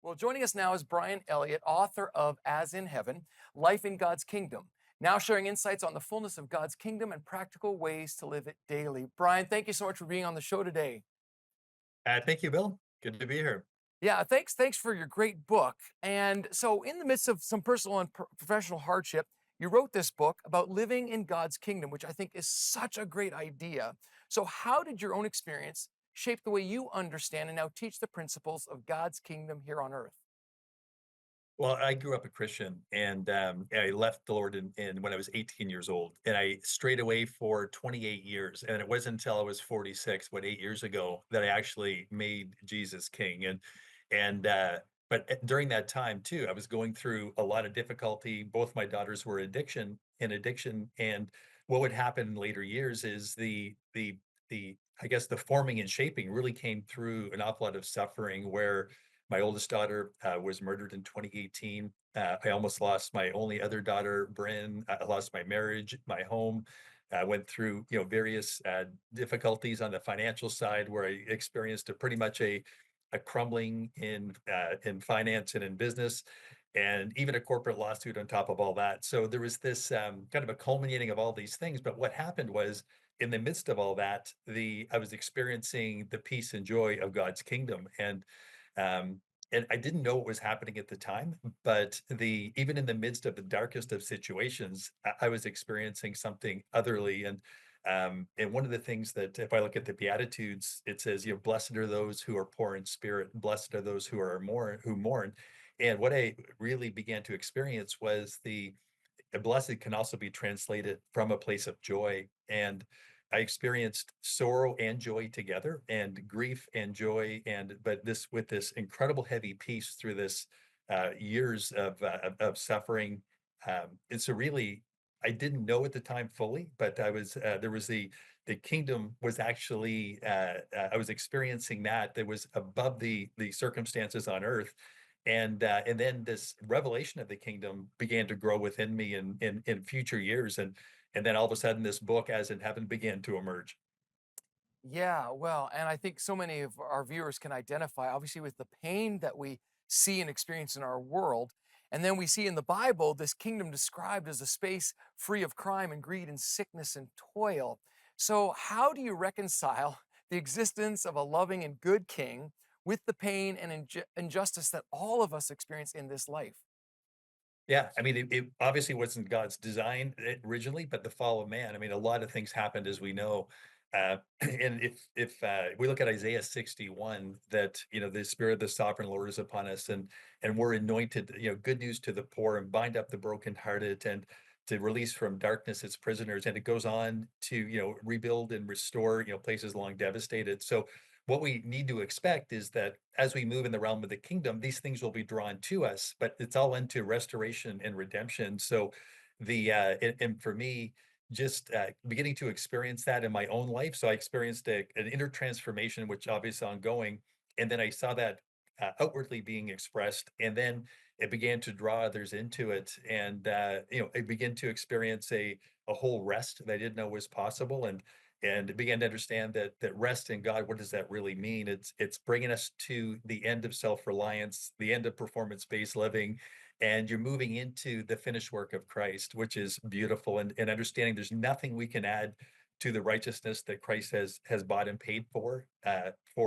Well, joining us now is Bryan Elliott, author of As in Heaven, Life in God's Kingdom. Now sharing insights on the fullness of God's kingdom and practical ways to live it daily. Bryan, thank you so much for being on the show today. Thank you, Bill. Good to be here. Yeah, thanks for your great book. And so in the midst of some personal and professional hardship, you wrote this book about living in God's kingdom, which I think is such a great idea. So how did your own experience shape the way you understand and now teach the principles of God's kingdom here on earth? Well, I grew up a Christian, and I left the Lord when I was 18 years old, and I strayed away for 28 years. And it wasn't until I was 46, 8 years ago, that I actually made Jesus King. But during that time too, I was going through a lot of difficulty. Both my daughters were addiction, and what would happen in later years is the I guess the forming and shaping really came through an awful lot of suffering where my oldest daughter was murdered in 2018. I almost lost my only other daughter, Bryn. I lost my marriage, my home. I went through, various difficulties on the financial side, where I experienced pretty much a crumbling in finance and in business, and even a corporate lawsuit on top of all that. So there was this kind of a culminating of all these things. But what happened was, in the midst of all that, the I was experiencing the peace and joy of God's kingdom, um, and I didn't know what was happening at the time, but the even in the midst of the darkest of situations, I was experiencing something otherly. And one of the things that, if I look at the Beatitudes, it says, blessed are those who are poor in spirit, blessed are those who mourn. And what I really began to experience was the blessed can also be translated from a place of joy. And I experienced sorrow and joy together, and grief and joy, and but this with this incredible heavy peace through this years of suffering. And so really, I didn't know at the time fully, but I was there was the kingdom was actually I was experiencing that was above the circumstances on earth. And then this revelation of the kingdom began to grow within me in future years, and then all of a sudden this book, As in Heaven, began to emerge. Yeah, well, and I think so many of our viewers can identify, obviously, with the pain that we see and experience in our world. And then we see in the Bible this kingdom described as a space free of crime and greed and sickness and toil. So, how do you reconcile the existence of a loving and good king with the pain and injustice that all of us experience in this life? Yeah, I mean, it obviously wasn't God's design originally, but the fall of man. I mean, a lot of things happened, as we know. And if we look at Isaiah 61, that the Spirit of the Sovereign Lord is upon us, and we're anointed, good news to the poor, and bind up the brokenhearted, and to release from darkness its prisoners. And it goes on to rebuild and restore places long devastated. So what we need to expect is that as we move in the realm of the kingdom, these things will be drawn to us, but it's all into restoration and redemption. So and for me, just beginning to experience that in my own life. So I experienced an inner transformation, which obviously ongoing, and then I saw that outwardly being expressed, and then it began to draw others into it, and I began to experience a whole rest that I didn't know was possible, and began to understand that rest in God, what does that really mean? It's bringing us to the end of self-reliance, the end of performance-based living, and you're moving into the finished work of Christ, which is beautiful, and understanding there's nothing we can add to the righteousness that Christ has bought and paid for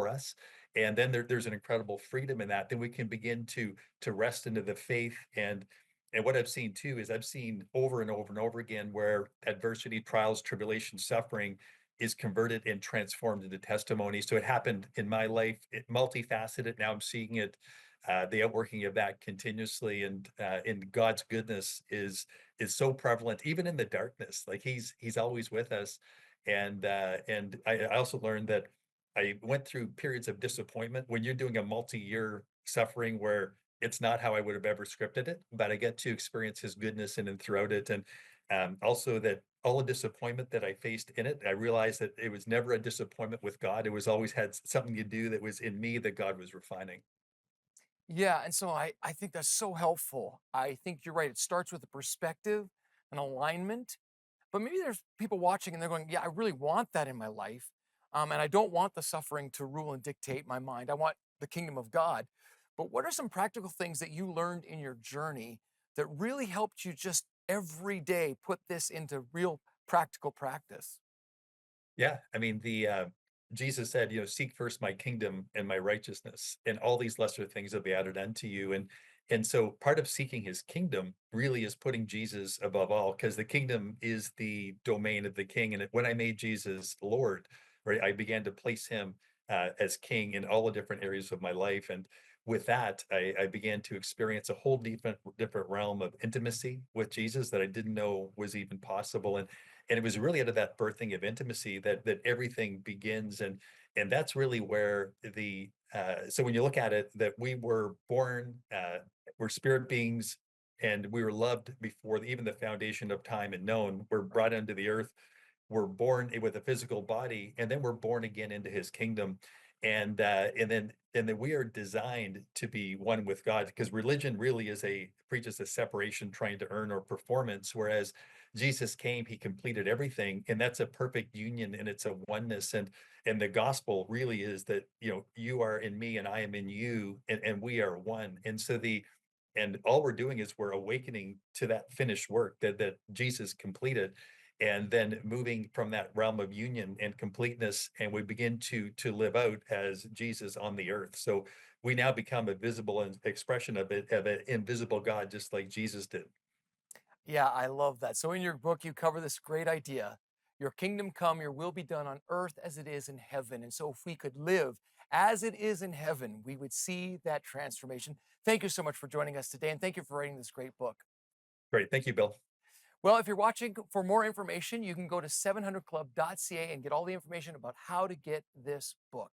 us. And then there's an incredible freedom in that. Then we can begin to rest into the faith. And what I've seen too is I've seen over and over and over again where adversity, trials, tribulation, suffering is converted and transformed into testimony. So it happened in my life, multifaceted. Now I'm seeing it, the outworking of that continuously, and God's goodness is so prevalent, even in the darkness. Like He's always with us, and I also learned that I went through periods of disappointment when you're doing a multi-year suffering where it's not how I would have ever scripted it, but I get to experience His goodness in and throughout it, and also that all the disappointment that I faced in it, I realized that it was never a disappointment with God. It was always had something to do that was in me that God was refining. Yeah, and so I think that's so helpful. I think you're right. It starts with a perspective, an alignment. But maybe there's people watching and they're going, "Yeah, I really want that in my life. And I don't want the suffering to rule and dictate my mind. I want the kingdom of God." But what are some practical things that you learned in your journey that really helped you just every day put this into real practical practice? Yeah, I mean, Jesus said, "Seek first my kingdom and my righteousness, and all these lesser things will be added unto you." And so part of seeking his kingdom really is putting Jesus above all, because the kingdom is the domain of the king. And when I made Jesus Lord, right, I began to place him as king in all the different areas of my life. And with that, I began to experience a whole different realm of intimacy with Jesus that I didn't know was even possible. And it was really out of that birthing of intimacy that everything begins. And that's really where so when you look at it, that we were born, we're spirit beings, and we were loved before even the foundation of time and known. We're brought into the earth, we're born with a physical body, and then we're born again into his kingdom. And then we are designed to be one with God, because religion really preaches a separation, trying to earn or performance, whereas Jesus came, he completed everything, and that's a perfect union, and it's a oneness. And the gospel really is that, you are in me and I am in you, and we are one. And all we're doing is we're awakening to that finished work that Jesus completed, and then moving from that realm of union and completeness, and we begin to live out as Jesus on the earth. So we now become a visible expression of an invisible God, just like Jesus did. Yeah, I love that. So in your book, you cover this great idea. Your kingdom come, your will be done on earth as it is in heaven. And so if we could live as it is in heaven, we would see that transformation. Thank you so much for joining us today. And thank you for writing this great book. Great. Thank you, Bill. Well, if you're watching for more information, you can go to 700club.ca and get all the information about how to get this book.